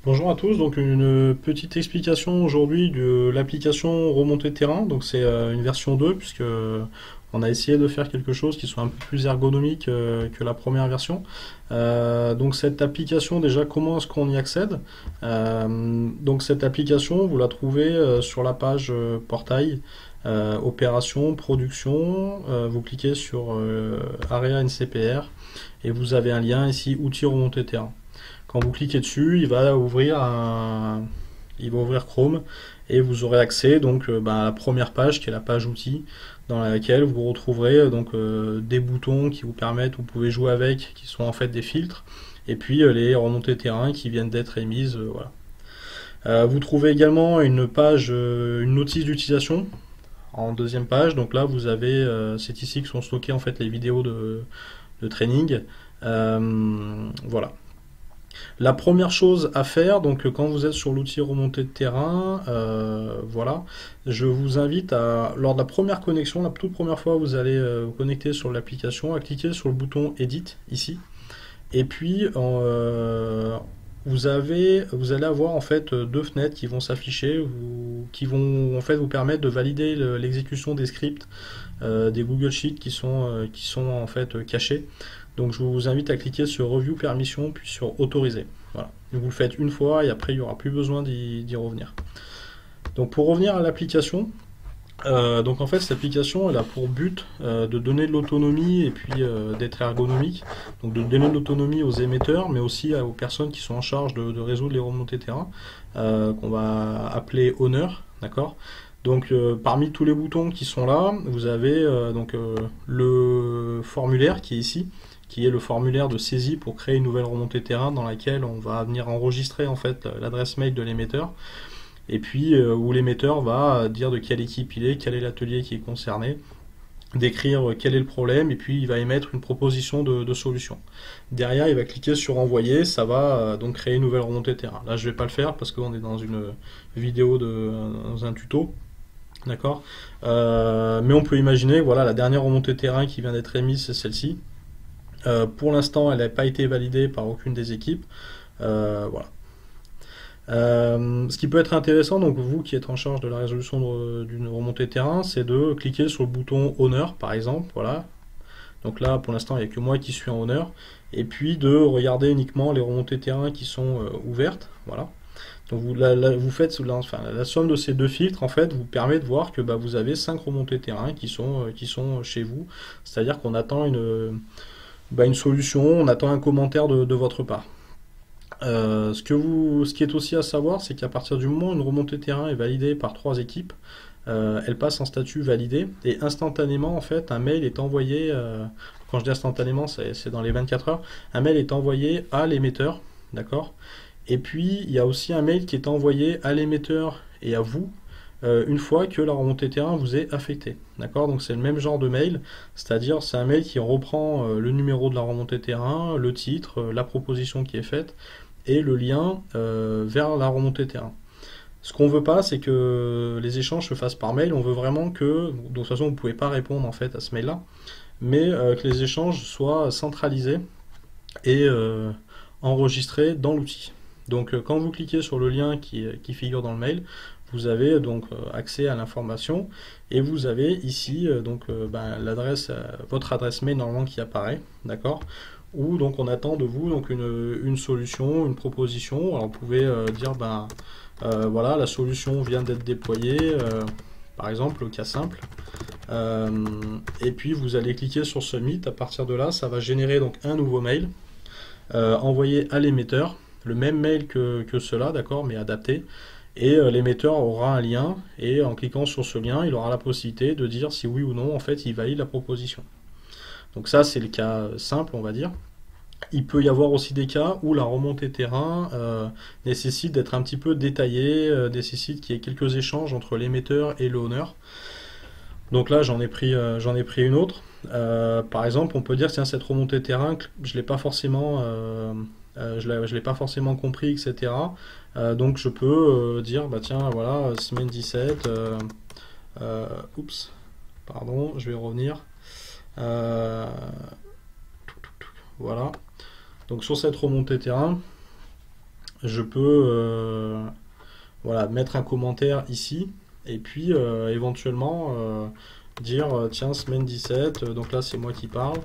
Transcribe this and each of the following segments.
Bonjour à tous, donc une petite explication aujourd'hui de l'application remontée de terrain. Donc c'est une version 2 puisque on a essayé de faire quelque chose qui soit un peu plus ergonomique que la première version. Donc cette application, déjà comment est-ce qu'on y accède? Donc cette application, vous la trouvez sur la page portail, opération, production. Vous cliquez sur Area NCPR et vous avez un lien ici, outils remontée de terrain. Quand vous cliquez dessus, il va ouvrir Chrome et vous aurez accès donc à la première page qui est la page outils dans laquelle vous retrouverez des boutons qui vous permettent, vous pouvez jouer avec, qui sont en fait des filtres, et puis les remontées de terrain qui viennent d'être émises. Voilà. Vous trouvez également une page, une notice d'utilisation en deuxième page. Donc là, vous avez, c'est ici que sont stockées en fait les vidéos de training. Voilà. La première chose à faire, donc quand vous êtes sur l'outil remontée de terrain, voilà, je vous invite à, lors de la première connexion, la toute première fois, vous allez vous connecter sur l'application, à cliquer sur le bouton Edit ici, et puis vous allez avoir en fait deux fenêtres qui vont s'afficher, qui vont en fait vous permettre de valider l'exécution des scripts des Google Sheets qui sont en fait cachés. Donc je vous invite à cliquer sur Review Permission puis sur Autoriser. Voilà. Vous le faites une fois et après il n'y aura plus besoin d'y revenir. Donc pour revenir à l'application, donc en fait cette application elle a pour but de donner de l'autonomie et puis d'être ergonomique, donc de donner de l'autonomie aux émetteurs mais aussi aux personnes qui sont en charge de résoudre les remontées terrain qu'on va appeler owner, d'accord. Donc parmi tous les boutons qui sont là, vous avez le formulaire qui est ici, qui est le formulaire de saisie pour créer une nouvelle remontée terrain dans laquelle on va venir enregistrer en fait l'adresse mail de l'émetteur et puis où l'émetteur va dire de quelle équipe il est, quel est l'atelier qui est concerné, décrire quel est le problème et puis il va émettre une proposition de solution. Derrière, il va cliquer sur envoyer, ça va donc créer une nouvelle remontée terrain. Là, je vais pas le faire parce qu'on est dans une vidéo dans un tuto. D'accord. Mais on peut imaginer, voilà, la dernière remontée terrain qui vient d'être émise, c'est celle-ci. Pour l'instant, elle n'a pas été validée par aucune des équipes. Voilà. Ce qui peut être intéressant, donc vous qui êtes en charge de la résolution d'une remontée terrain, c'est de cliquer sur le bouton Honneur, par exemple. Voilà. Donc là, pour l'instant, il n'y a que moi qui suis en honneur. Et puis de regarder uniquement les remontées terrain qui sont ouvertes. Voilà. Donc vous faites la somme de ces deux filtres en fait vous permet de voir que vous avez 5 remontées terrain qui sont chez vous. C'est-à-dire qu'on attend une solution, on attend un commentaire de votre part. Ce qui est aussi à savoir, c'est qu'à partir du moment où une remontée terrain est validée par 3 équipes, elle passe en statut validé et instantanément en fait un mail est envoyé. Quand je dis instantanément, c'est dans les 24 heures. Un mail est envoyé à l'émetteur, d'accord. Et puis, il y a aussi un mail qui est envoyé à l'émetteur et à vous une fois que la remontée terrain vous est affectée. D'accord. Donc, c'est le même genre de mail, c'est-à-dire c'est un mail qui reprend le numéro de la remontée terrain, le titre, la proposition qui est faite et le lien vers la remontée terrain. Ce qu'on veut pas, c'est que les échanges se fassent par mail. On veut vraiment que, donc, de toute façon, vous ne pouvez pas répondre en fait à ce mail-là, mais que les échanges soient centralisés et enregistrés dans l'outil. Donc quand vous cliquez sur le lien qui figure dans le mail, vous avez donc accès à l'information et vous avez ici l'adresse, votre adresse mail normalement qui apparaît, d'accord. Où donc on attend de vous donc une solution, une proposition. Alors vous pouvez dire voilà, la solution vient d'être déployée, par exemple le cas simple. Et puis vous allez cliquer sur Submit. À partir de là, ça va générer donc un nouveau mail envoyé à l'émetteur, le même mail que cela, d'accord, mais adapté. Et l'émetteur aura un lien et en cliquant sur ce lien, il aura la possibilité de dire si oui ou non en fait il valide la proposition. Donc ça c'est le cas simple, on va dire. Il peut y avoir aussi des cas où la remontée terrain nécessite d'être un petit peu détaillée, nécessite qu'il y ait quelques échanges entre l'émetteur et le owner. Donc là, j'en ai pris une autre. Par exemple, on peut dire tiens cette remontée terrain, je l'ai pas forcément, je l'ai pas forcément compris, etc. Donc je peux dire tiens voilà semaine 17. Oups, pardon, je vais revenir. Euh, voilà. Donc sur cette remontée terrain, je peux voilà, mettre un commentaire ici, et puis éventuellement dire tiens, semaine 17, donc là c'est moi qui parle,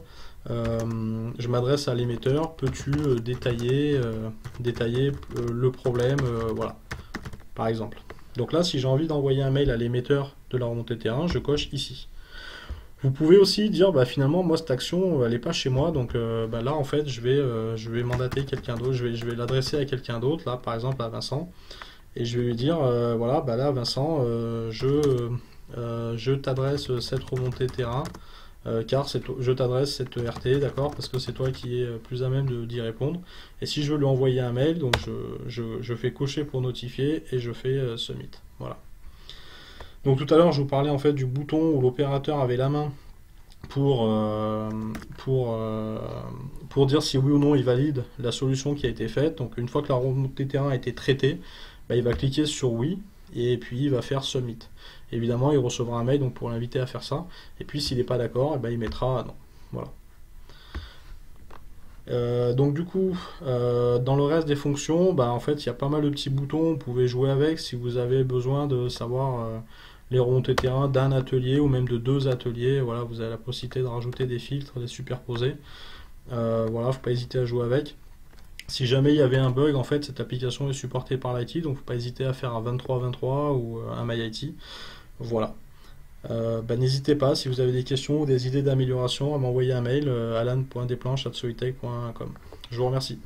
je m'adresse à l'émetteur, peux-tu détailler le problème, voilà, par exemple. Donc là, si j'ai envie d'envoyer un mail à l'émetteur de la remontée terrain, je coche ici. Vous pouvez aussi dire, bah, finalement, moi, cette action, elle n'est pas chez moi, donc bah, là, en fait, je vais mandater quelqu'un d'autre, je vais l'adresser à quelqu'un d'autre, là, par exemple, à Vincent, et je vais lui dire, voilà, bah là, Vincent, je t'adresse cette remontée terrain, car je t'adresse cette RT, d'accord, parce que c'est toi qui es plus à même d'y répondre. Et si je veux lui envoyer un mail, donc je fais cocher pour notifier et je fais submit. Voilà. Donc tout à l'heure, je vous parlais en fait du bouton où l'opérateur avait la main pour, euh, pour, euh, pour dire si oui ou non il valide la solution qui a été faite. Donc une fois que la remontée terrain a été traitée, bah, il va cliquer sur oui et puis il va faire submit. Évidemment, il recevra un mail donc pour l'inviter à faire ça. Et puis s'il n'est pas d'accord, eh ben, il mettra non. Voilà. Donc du coup, dans le reste des fonctions, bah, en fait, il y a pas mal de petits boutons, vous pouvez jouer avec si vous avez besoin de savoir les remontées terrain d'un atelier ou même de deux ateliers. Voilà, vous avez la possibilité de rajouter des filtres, des superposer. Voilà, faut pas hésiter à jouer avec. Si jamais il y avait un bug, en fait, cette application est supportée par l'IT, donc faut pas hésiter à faire un 2323 ou un MyIT. Voilà. Bah, n'hésitez pas, si vous avez des questions ou des idées d'amélioration, à m'envoyer un mail alan.desplanches@solitech.com. Je vous remercie.